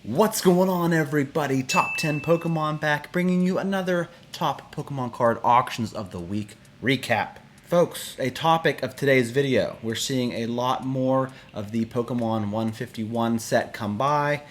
What's going on, everybody? Top 10 Pokemon back, bringing you another top Pokemon card auctions of the week recap. Folks, a topic of today's video. We're seeing a lot more of the Pokemon 151 set come by,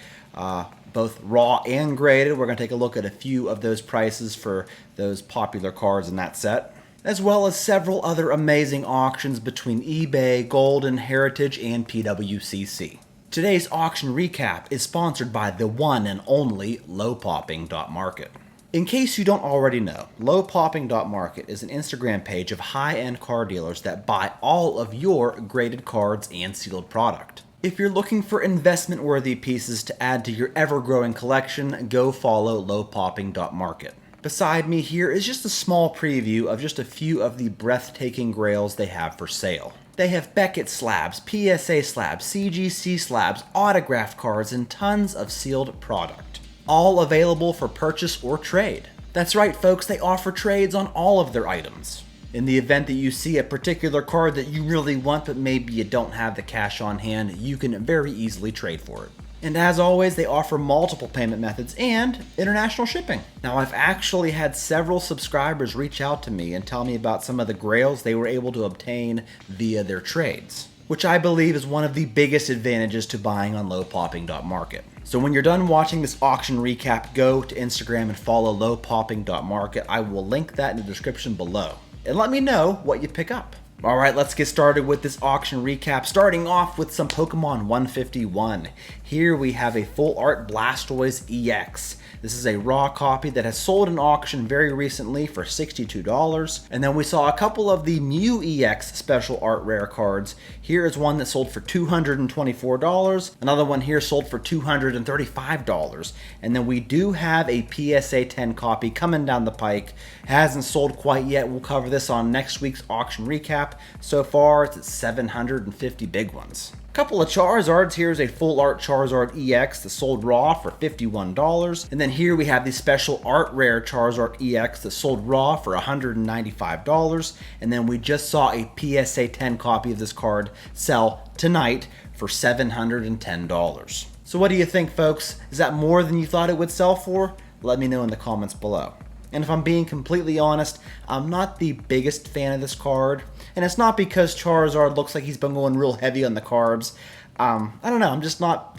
both raw and graded. We're going to take a look at a few of those prices for those popular cards in that set, as well as several other amazing auctions between eBay, Golden, Heritage, and PWCC. Today's auction recap is sponsored by the one and only lowpopping.market. In case you don't already know, lowpopping.market is an Instagram page of high-end card dealers that buy all of your graded cards and sealed product. If you're looking for investment-worthy pieces to add to your ever-growing collection, go follow lowpopping.market. Beside me here is just a small preview of just a few of the breathtaking grails they have for sale. They have Beckett slabs, PSA slabs, CGC slabs, autographed cards, and tons of sealed product. All available for purchase or trade. That's right, folks, they offer trades on all of their items. In the event that you see a particular card that you really want but maybe you don't have the cash on hand, you can very easily trade for it. And as always, they offer multiple payment methods and international shipping. Now, I've actually had several subscribers reach out to me and tell me about some of the grails they were able to obtain via their trades, which I believe is one of the biggest advantages to buying on lowpopping.market. So when you're done watching this auction recap, go to Instagram and follow lowpopping.market. I will link that in the description below. And let me know what you pick up. Alright, let's get started with this auction recap, starting off with some Pokemon 151. Here we have a full art Blastoise EX. This is a raw copy that has sold in auction very recently for $62. And then we saw a couple of the Mew EX special art rare cards. Here is one that sold for $224. Another one here sold for $235. And then we do have a PSA 10 copy coming down the pike. Hasn't sold quite yet. We'll cover this on next week's auction recap. So far, it's at 750 big ones. Couple of Charizards. Here's a full art Charizard EX that sold raw for $51. And then here we have the special art rare Charizard EX that sold raw for $195. And then we just saw a PSA 10 copy of this card sell tonight for $710. So what do you think, folks? Is that more than you thought it would sell for? Let me know in the comments below. And if I'm being completely honest, I'm not the biggest fan of this card. And it's not because Charizard looks like he's been going real heavy on the carbs. I don't know, I'm just not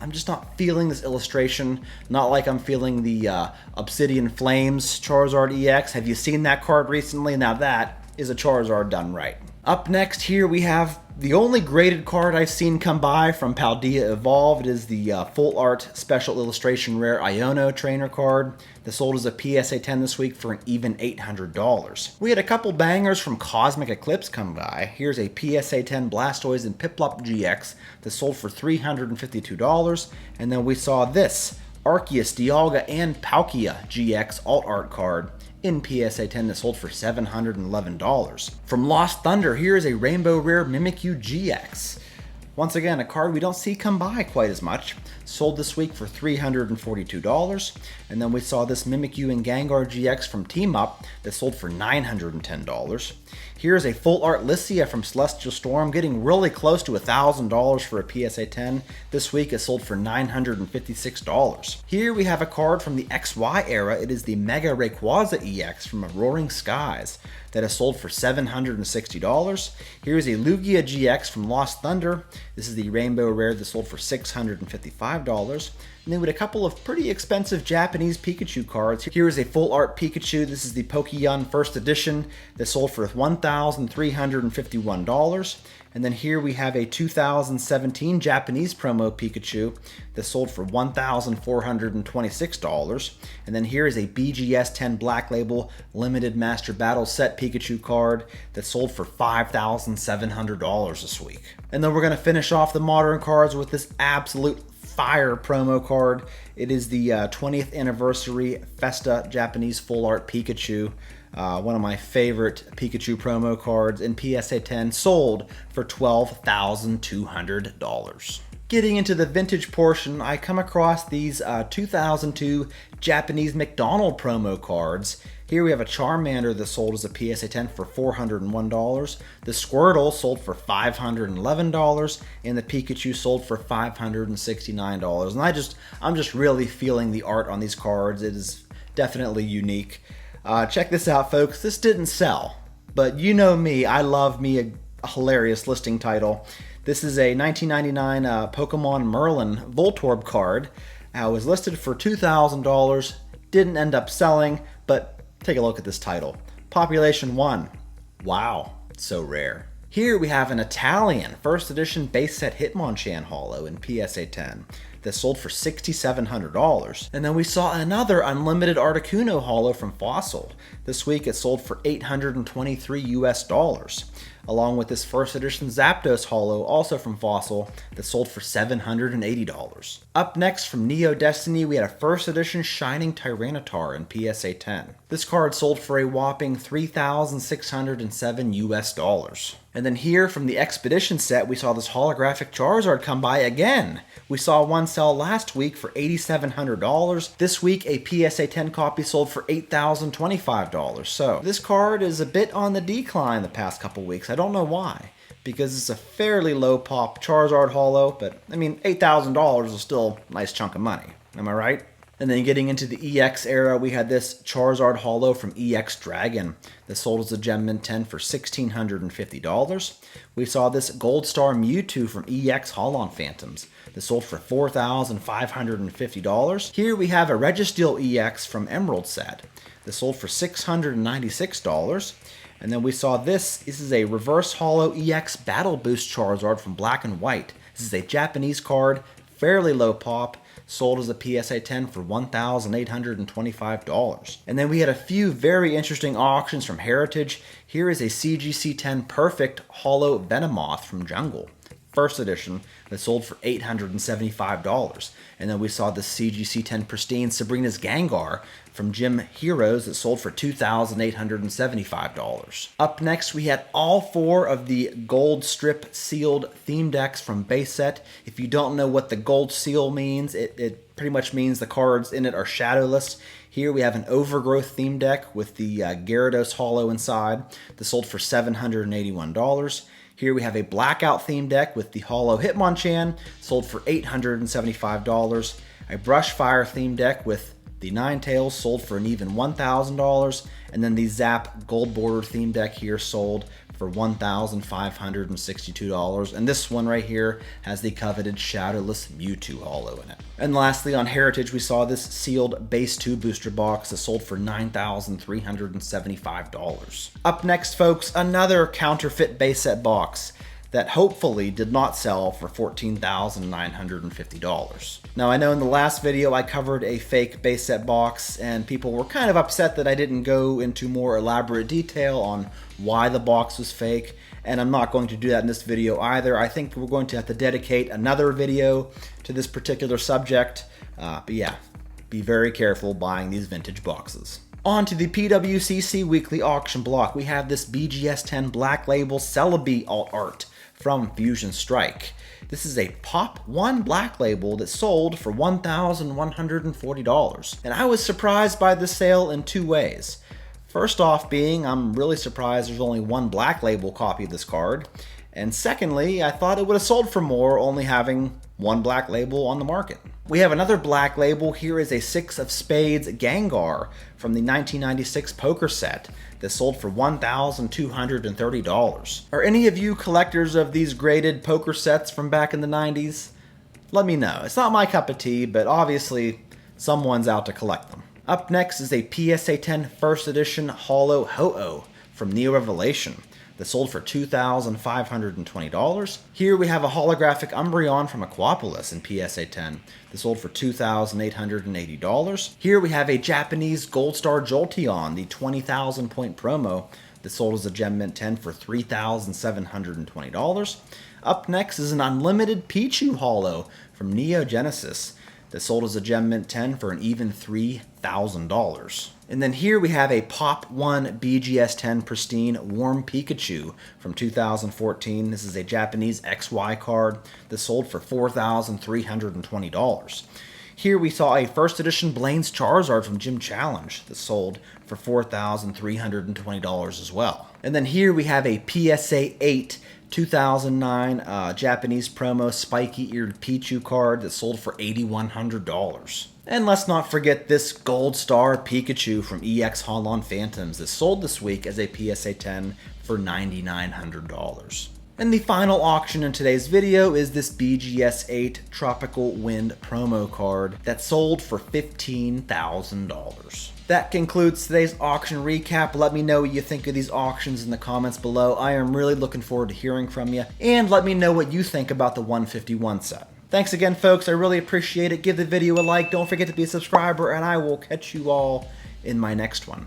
feeling this illustration. Not like I'm feeling the Obsidian Flames Charizard EX. Have you seen that card recently? Now that is a Charizard done right. Up next here we have the only graded card I've seen come by from Paldea Evolved. It is the full art special illustration rare Iono trainer card that sold as a PSA 10 this week for an even $800. We had a couple bangers from Cosmic Eclipse come by. Here's a PSA 10 Blastoise and Piplup GX that sold for $352. And then we saw this Arceus, Dialga, and Palkia GX alt art card in PSA 10 that sold for $711. From Lost Thunder, here is a Rainbow Rare Mimikyu GX. Once again, a card we don't see come by quite as much. Sold this week for $342. And then we saw this Mimikyu and Gengar GX from Team Up that sold for $910. Here's a full art Lissia from Celestial Storm, getting really close to $1,000 for a PSA 10. This week it sold for $956. Here we have a card from the XY era. It is the Mega Rayquaza EX from Roaring Skies that has sold for $760. Here's a Lugia GX from Lost Thunder. This is the Rainbow Rare that sold for $655. And then we had a couple of pretty expensive Japanese Pikachu cards. Here is a full art Pikachu. This is the Pokemon First Edition that sold for $1,351. And then here we have a 2017 Japanese promo Pikachu that sold for $1,426. And then here is a BGS 10 Black Label Limited Master Battle Set Pikachu card that sold for $5,700 this week. And then we're going to finish off the modern cards with this absolute fire promo card. It is the 20th anniversary Festa Japanese full art Pikachu. One of my favorite Pikachu promo cards in PSA 10, sold for $12,200. Getting into the vintage portion, I come across these 2002 Japanese McDonald promo cards. Here we have a Charmander that sold as a PSA 10 for $401. The Squirtle sold for $511, and the Pikachu sold for $569. And I'm just really feeling the art on these cards. It is definitely unique. Check this out, folks. This didn't sell, but you know me. I love me a hilarious listing title. This is a 1999 Pokemon Merlin Voltorb card. It was listed for $2,000. Didn't end up selling, but take a look at this title. Population 1. Wow, so rare. Here we have an Italian first edition base set Hitmonchan holo in PSA 10 that sold for $6,700. And then we saw another unlimited Articuno holo from Fossil. This week it sold for $823 US. Along with this first edition Zapdos holo, also from Fossil, that sold for $780. Up next from Neo Destiny, we had a first edition Shining Tyranitar in PSA 10. This card sold for a whopping $3,607 US. And then here from the Expedition set, we saw this holographic Charizard come by again. We saw one sell last week for $8,700. This week, a PSA 10 copy sold for $8,025. So this card is a bit on the decline the past couple weeks. I don't know why, because it's a fairly low pop Charizard holo, but I mean, $8,000 is still a nice chunk of money. Am I right? And then getting into the EX era, we had this Charizard holo from EX Dragon that sold as a Gem Mint 10 for $1,650. We saw this Gold Star Mewtwo from EX Holon Phantoms that sold for $4,550. Here we have a Registeel EX from Emerald set that sold for $696. And then we saw this is a Reverse Holo EX Battle Boost Charizard from Black and White. This is a Japanese card, fairly low pop, sold as a PSA 10 for $1,825. And then we had a few very interesting auctions from Heritage. Here is a CGC 10 Perfect Holo Venomoth from Jungle, first edition, that sold for $875. And then we saw the CGC 10 Pristine Sabrina's Gengar from Gym Heroes that sold for $2,875. Up next, we had all four of the gold strip sealed theme decks from base set. If you don't know what the gold seal means, it pretty much means the cards in it are shadowless. Here we have an Overgrowth theme deck with the Gyarados holo inside that sold for $781. Here we have a Blackout theme deck with the holo Hitmonchan, sold for $875. A Brushfire theme deck with the Ninetales sold for an even $1,000. And then the Zap Gold Border theme deck here sold for $1,562. And this one right here has the coveted Shadowless Mewtwo holo in it. And lastly, on Heritage, we saw this sealed Base 2 booster box that sold for $9,375. Up next, folks, another counterfeit base set box that hopefully did not sell for $14,950. Now, I know in the last video I covered a fake base set box, and people were kind of upset that I didn't go into more elaborate detail on why the box was fake, and I'm not going to do that in this video either. I think we're going to have to dedicate another video to this particular subject, but yeah, be very careful buying these vintage boxes. On to the PWCC weekly auction block. We have this BGS 10 Black Label Celebi alt art from Fusion Strike. This is a Pop 1 Black Label that sold for $1,140. And I was surprised by this sale in two ways. First off being, I'm really surprised there's only one Black Label copy of this card. And secondly, I thought it would have sold for more, only having one Black Label on the market. We have another Black Label. Here is a Six of Spades Gengar from the 1996 poker set that sold for $1,230. Are any of you collectors of these graded poker sets from back in the 90s? Let me know. It's not my cup of tea, but obviously someone's out to collect them. Up next is a PSA 10 First Edition Holo Ho-Oh from Neo Revelation that sold for $2,520. Here we have a holographic Umbreon from Aquapolis in PSA 10 that sold for $2,880. Here we have a Japanese Gold Star Jolteon, the 20,000 point promo that sold as a Gem Mint 10 for $3,720. Up next is an unlimited Pichu holo from Neo Genesis that sold as a Gem Mint 10 for an even $3,000. And then here we have a Pop 1 BGS 10 Pristine Warm Pikachu from 2014. This is a Japanese XY card that sold for $4,320. Here we saw a first edition Blaine's Charizard from Gym Challenge that sold for $4,320 as well. And then here we have a PSA 8 2009 Japanese promo spiky-eared Pichu card that sold for $8,100. And let's not forget this Gold Star Pikachu from EX Holon Phantoms that sold this week as a PSA 10 for $9,900. And the final auction in today's video is this BGS 8 Tropical Wind promo card that sold for $15,000. That concludes today's auction recap. Let me know what you think of these auctions in the comments below. I am really looking forward to hearing from you. And let me know what you think about the 151 set. Thanks again, folks. I really appreciate it. Give the video a like. Don't forget to be a subscriber, and I will catch you all in my next one.